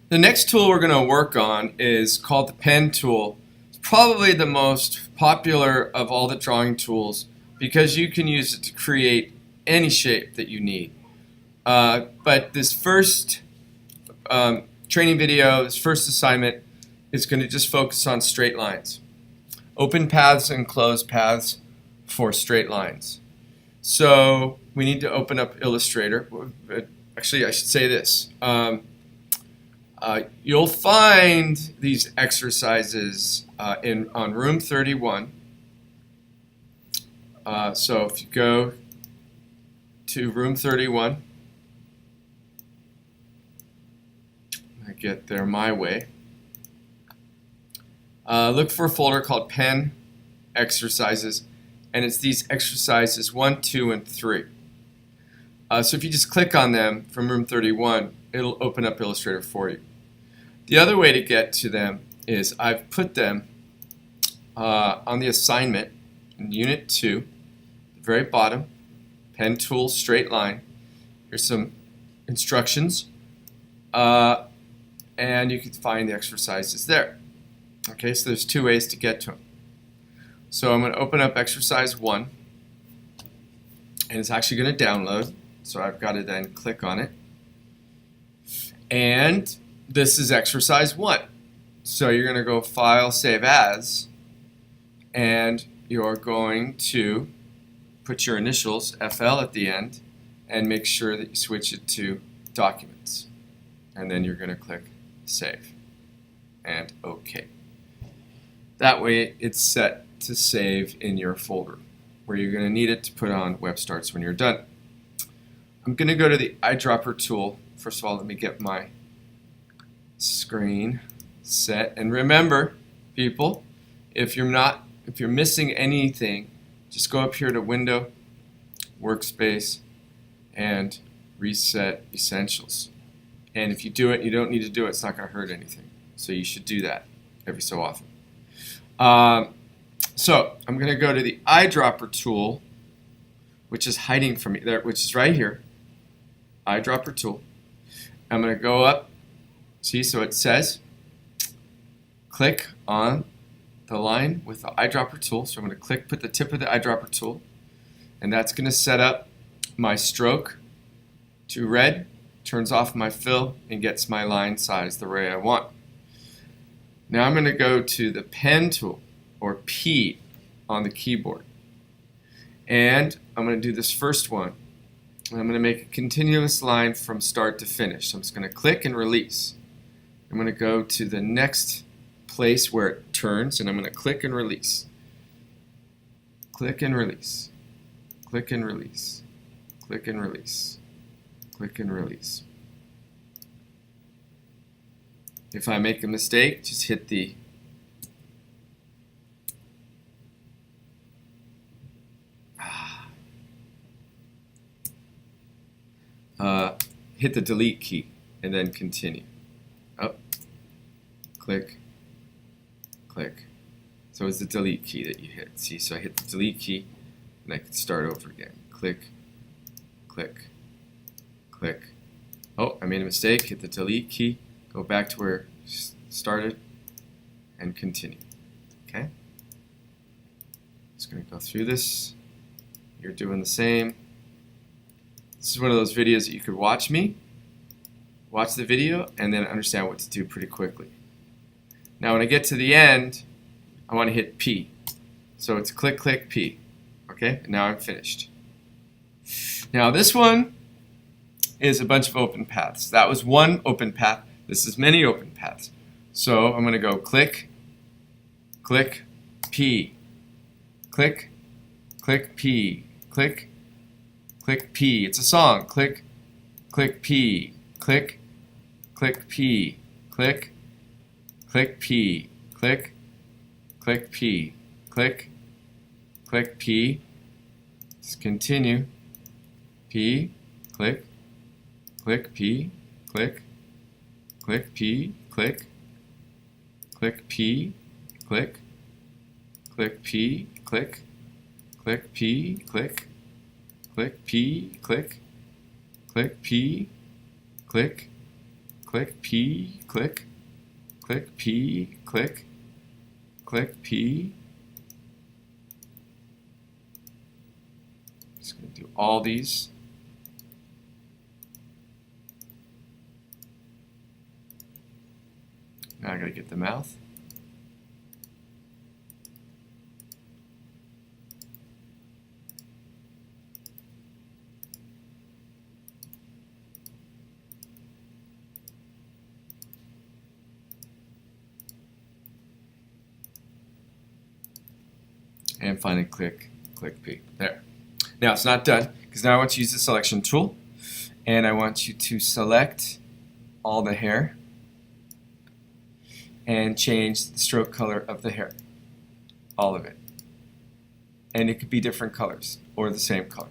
The next tool we're going to work on is called the pen tool. It's probably the most popular of all the drawing tools because you can use it to create any shape that you need. But this first training video, this first assignment, is going to just focus on straight lines. Open paths and closed paths for straight lines. So we need to open up Illustrator. Actually, I should say this. You'll find these exercises on room 31. So if you go to room 31, I get there my way. Look for a folder called Pen Exercises, and it's these exercises 1, 2, and 3. So if you just click on them from room 31, it'll open up Illustrator for you. The other way to get to them is I've put them on the assignment in Unit 2, the very bottom, pen tool, straight line. Here's some instructions, and you can find the exercises there. Okay, so there's two ways to get to them. So I'm going to open up exercise 1, and it's actually going to download, so I've got to then click on it. And this is exercise 1. So you're going to go File, Save As, and you're going to put your initials, FL, at the end, and make sure that you switch it to Documents. And then you're going to click Save and OK. That way it's set to save in your folder where you're going to need it to put on Web Starts when you're done. I'm going to go to the Eyedropper tool. First of all, let me get my screen set, and remember, people, if you're missing anything, just go up here to Window, Workspace, and Reset Essentials. And if you do it, you don't need to do it. It's not going to hurt anything. So you should do that every so often. So I'm going to go to the Eyedropper tool, which is hiding from me there, which is right here. Eyedropper tool. I'm going to go up. See, so it says click on the line with the eyedropper tool. So I'm going to click, put the tip of the eyedropper tool, and that's going to set up my stroke to red, turns off my fill, and gets my line size the way I want. Now I'm going to go to the pen tool, or P, on the keyboard. And I'm going to do this first one. And I'm going to make a continuous line from start to finish. So I'm just going to click and release. I'm going to go to the next place where it turns, and I'm going to click and release. Click and release. Click and release. Click and release. Click and release. If I make a mistake, just hit the hit the delete key and then continue. Up, click, click. So it's the delete key that you hit. See, so I hit the delete key and I can start over again. Click, click, click. Oh, I made a mistake. Hit the delete key. Go back to where it started and continue. Okay? Just going to go through this. You're doing the same. This is one of those videos that you could watch me, watch the video, and then understand what to do pretty quickly. Now when I get to the end, I want to hit P. So it's click, click, P. Okay? And now I'm finished. Now this one is a bunch of open paths. That was one open path. This is many open paths. So I'm going to go click, click, P. Click, click, P. Click, click, P. It's a song. Click, click, P. Click, click, P. Click, click, P. Click, click, P. Click, click, P. Just continue. P. Click, click, P. Click, click, P. Click, click, P. Click, click, P. Click, click, P. Click, click, P. Click, click, P. Click, click, P, click, click, P, click, click, P. Just going to do all these. Now I got to get the mouth. And finally click, click P. There. Now it's not done, because now I want to use the selection tool, and I want you to select all the hair and change the stroke color of the hair, all of it. And it could be different colors or the same color.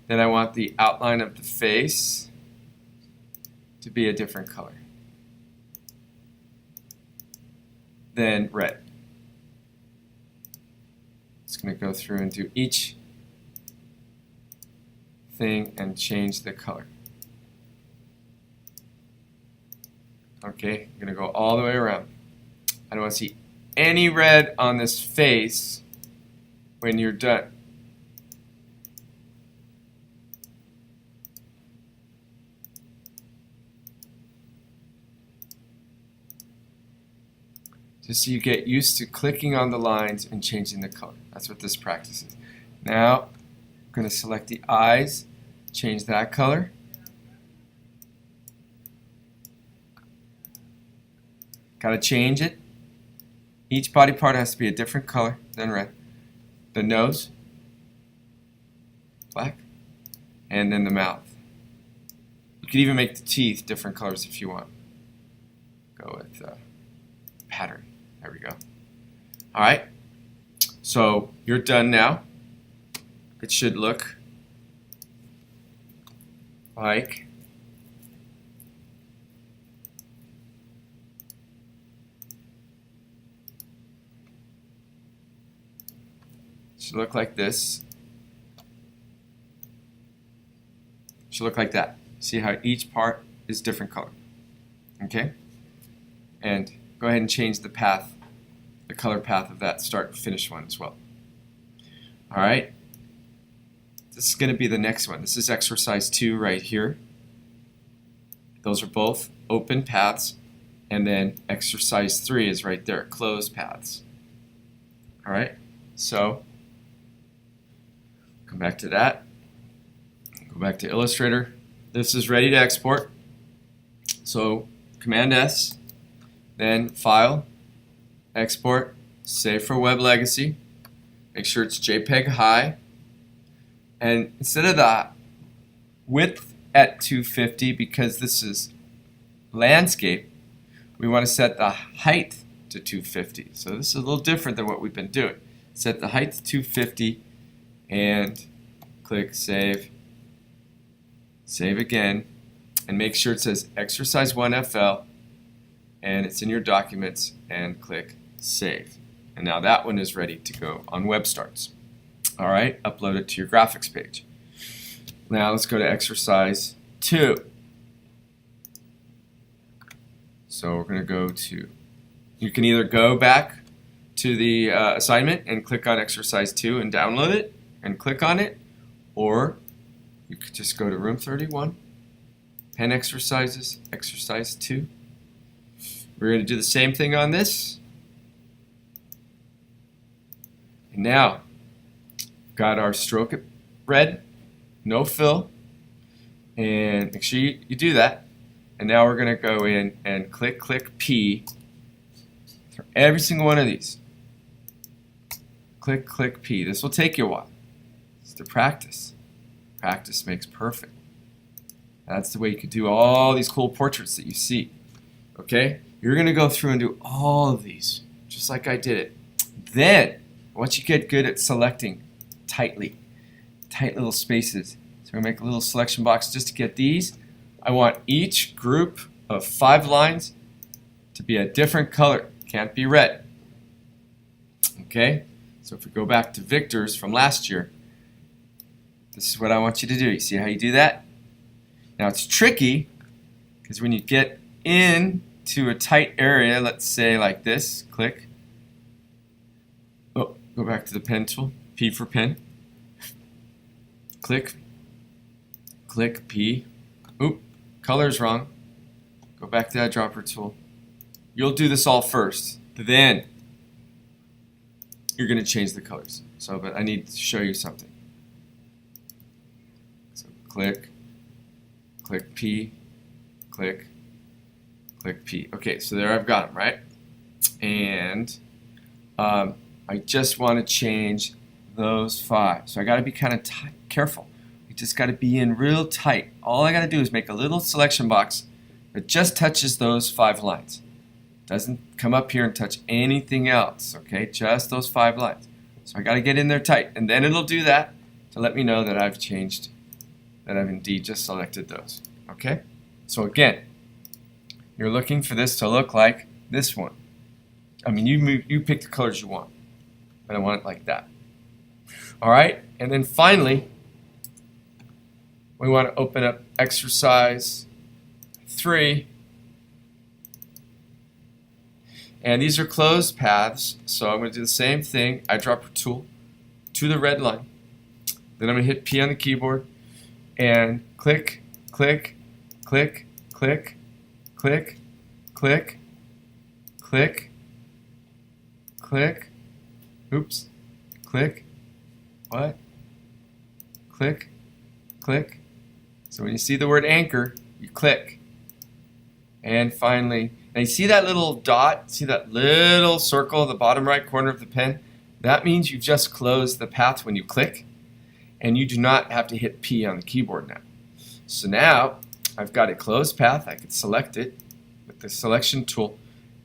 Then I want the outline of the face to be a different color. Then red. It's going to go through and do each thing and change the color. Okay, I'm going to go all the way around. I don't want to see any red on this face when you're done. Just so you get used to clicking on the lines and changing the color. That's what this practice is. Now, I'm going to select the eyes, change that color. Got to change it. Each body part has to be a different color than red. The nose, black, and then the mouth. You could even make the teeth different colors if you want. Go with pattern. There we go. All right. So you're done now. It should look like this. Should look like that. See how each part is different color. Okay? And go ahead and change the path, the color path of that start and finish one as well. All right? This is going to be the next one. This is exercise 2 right here. Those are both open paths, and then exercise 3 is right there, closed paths. All right? So come back to that. Go back to Illustrator. This is ready to export. So Command S, then File, Export, Save for Web Legacy. Make sure it's JPEG high. And instead of the width at 250, because this is landscape, we want to set the height to 250. So this is a little different than what we've been doing. Set the height to 250 and click Save. Save again, and make sure it says Exercise 1 FL, and it's in your documents, and click Save. And now that one is ready to go on Web Starts. All right, upload it to your graphics page. Now let's go to exercise 2. So we're going to go to, you can either go back to the assignment and click on exercise 2 and download it and click on it, or you could just go to room 31, pen exercises, exercise 2. We're going to do the same thing on this. And now, got our stroke it red, no fill, and make sure you do that. And now we're going to go in and click P for every single one of these. Click P. This will take you a while. It's to practice. Practice makes perfect. That's the way you could do all these cool portraits that you see. Okay? You're going to go through and do all of these, just like I did it. Then, once you get good at selecting tightly, tight little spaces, so we're going to make a little selection box just to get these. I want each group of 5 lines to be a different color. Can't be red. Okay? So if we go back to Victor's from last year, this is what I want you to do. You see how you do that? Now it's tricky because when you get in to a tight area, let's say like this, click. Oh, go back to the pen tool, P for pen. Click, click, P. Oop, color's wrong. Go back to Eyedropper Tool. You'll do this all first, then you're going to change the colors. So, but I need to show you something. So click, click P, click, click P. Okay, so there I've got them, right? And I just want to change those 5. So I got to be kind of careful. You just got to be in real tight. All I got to do is make a little selection box that just touches those 5 lines. Doesn't come up here and touch anything else, okay? Just those 5 lines. So I got to get in there tight, and then it'll do that to let me know that I've changed, that I've indeed just selected those, okay? So again, you're looking for this to look like this one. I mean, you pick the colors you want, but I want it like that. All right, and then finally, we want to open up exercise 3. And these are closed paths, so I'm going to do the same thing, Eyedropper Tool, to the red line. Then I'm going to hit P on the keyboard, and click, click, click, click, click, click, click, click, oops, click, what? Click, click. So when you see the word anchor, you click. And finally, now you see that little dot, see that little circle at the bottom right corner of the pen? That means you've just closed the path when you click, and you do not have to hit P on the keyboard now. So now I've got a closed path. I can select it with the selection tool,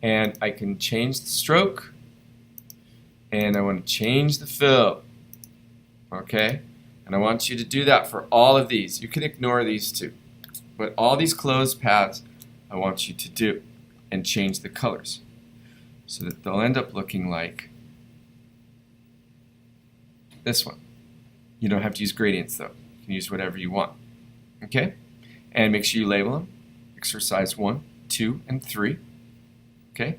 and I can change the stroke, and I want to change the fill. Okay? And I want you to do that for all of these. You can ignore these two, but all these closed paths I want you to do, and change the colors so that they'll end up looking like this one. You don't have to use gradients though. You can use whatever you want. Okay? And make sure you label them. Exercise 1, 2, and 3. Okay?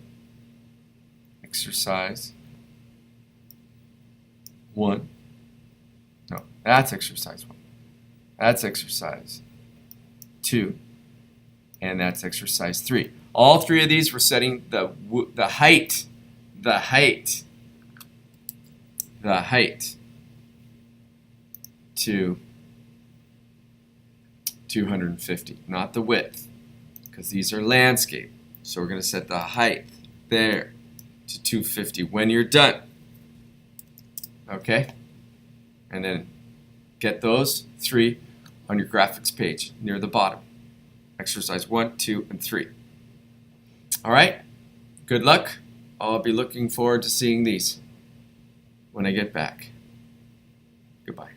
Exercise 1. No, that's exercise 1. That's exercise 2. And that's exercise 3. All 3 of these we're setting the height to 250, not the width, because these are landscape. So we're going to set the height there to 250 when you're done. Okay? And then get those 3 on your graphics page near the bottom. Exercise 1, 2, and 3. All right? Good luck. I'll be looking forward to seeing these when I get back. Goodbye.